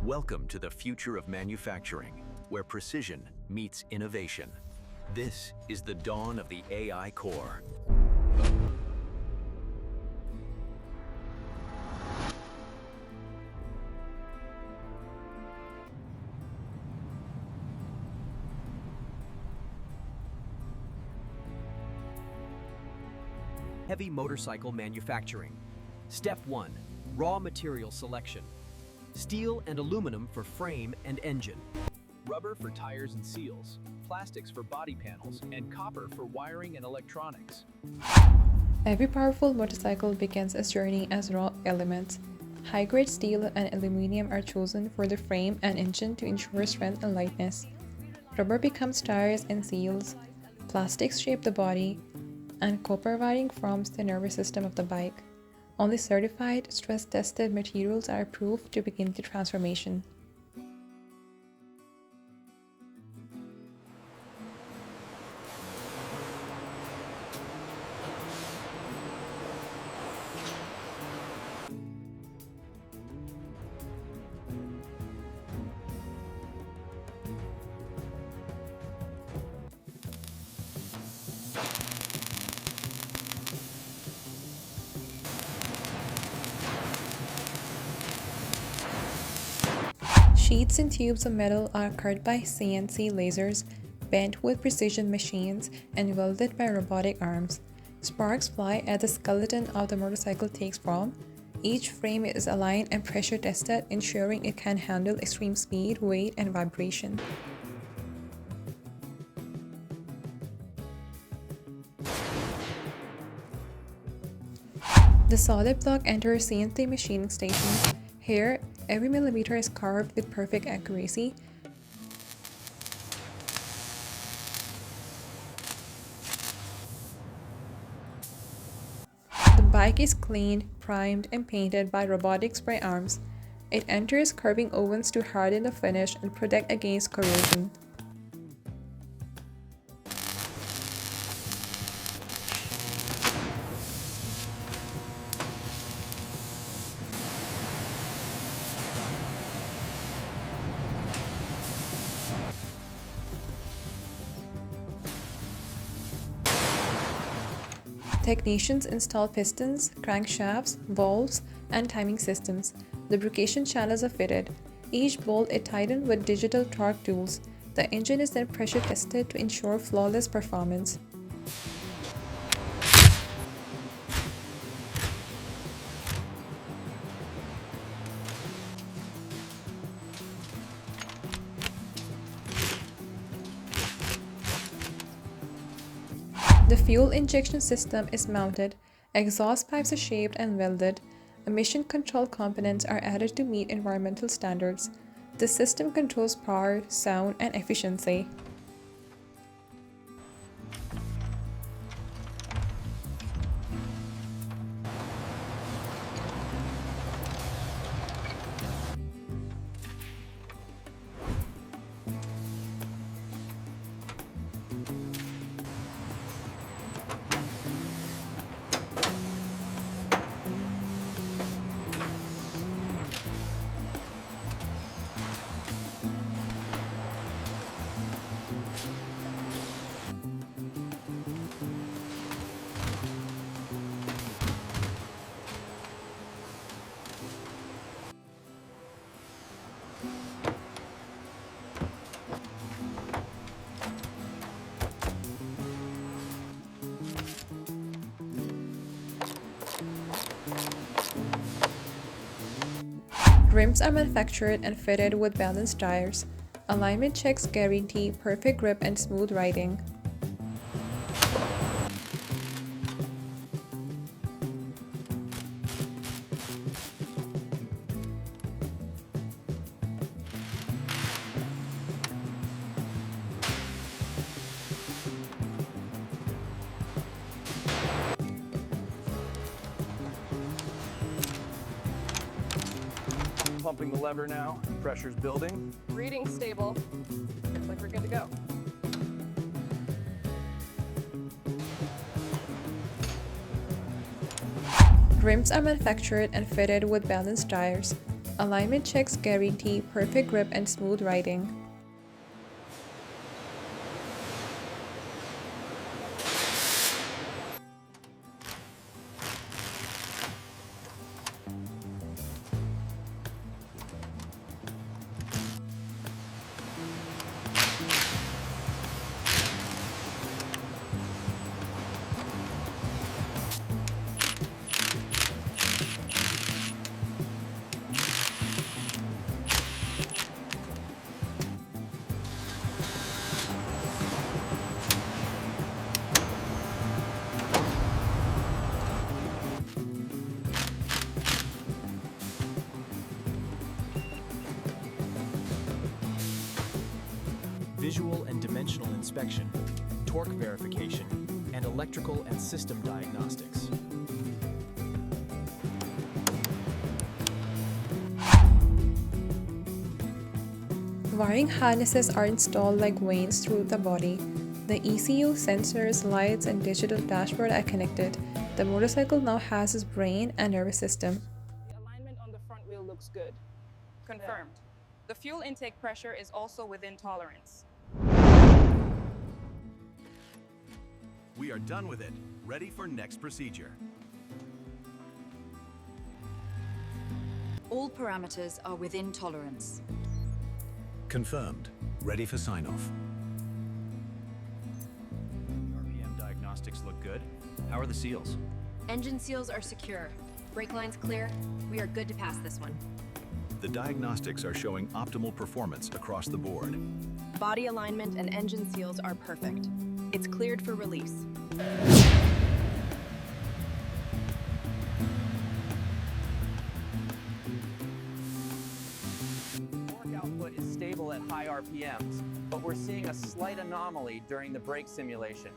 Welcome to the future of manufacturing, where precision meets innovation. This is the dawn of the AI core. Heavy motorcycle manufacturing. Step 1. Raw material selection. Steel and aluminum for frame and engine. Rubber for tires and seals. Plastics for body panels. And copper for wiring and electronics. Every powerful motorcycle begins its journey as raw elements. High-grade steel and aluminum are chosen for the frame and engine to ensure strength and lightness. Rubber becomes tires and seals. Plastics shape the body, and copper wiring forms the nervous system of the bike. Only certified, stress-tested materials are approved to begin the transformation. Sheets and tubes of metal are cut by CNC lasers, bent with precision machines, and welded by robotic arms. Sparks fly as the skeleton of the motorcycle takes form. Each frame is aligned and pressure tested, ensuring it can handle extreme speed, weight, and vibration. The solid block enters CNC machining station. Here, every millimeter is carved with perfect accuracy. The bike is cleaned, primed, and painted by robotic spray arms. It enters curving ovens to harden the finish and protect against corrosion. Technicians install pistons, crankshafts, valves, and timing systems. Lubrication channels are fitted. Each bolt is tightened with digital torque tools. The engine is then pressure tested to ensure flawless performance. The fuel injection system is mounted, exhaust pipes are shaped and welded, emission control components are added to meet environmental standards. The system controls power, sound, and efficiency. Rims are manufactured and fitted with balanced tires. Alignment checks guarantee perfect grip and smooth riding. Pumping the lever now, pressure's building. Reading stable. Looks like we're good to go. Rims are manufactured and fitted with balanced tires. Alignment checks guarantee perfect grip and smooth riding. Visual and dimensional inspection, torque verification, and electrical and system diagnostics. Wiring harnesses are installed like veins through the body. The ECU, sensors, lights, and digital dashboard are connected. The motorcycle now has its brain and nervous system. The alignment on the front wheel looks good. Confirmed. The fuel intake pressure is also within tolerance. We are done with it. Ready for next procedure. All parameters are within tolerance. Confirmed. Ready for sign-off. RPM diagnostics look good. How are the seals? Engine seals are secure. Brake lines clear. We are good to pass this one. The diagnostics are showing optimal performance across the board. Body alignment and engine seals are perfect. It's cleared for release. Torque output is stable at high RPMs, but we're seeing a slight anomaly during the brake simulation.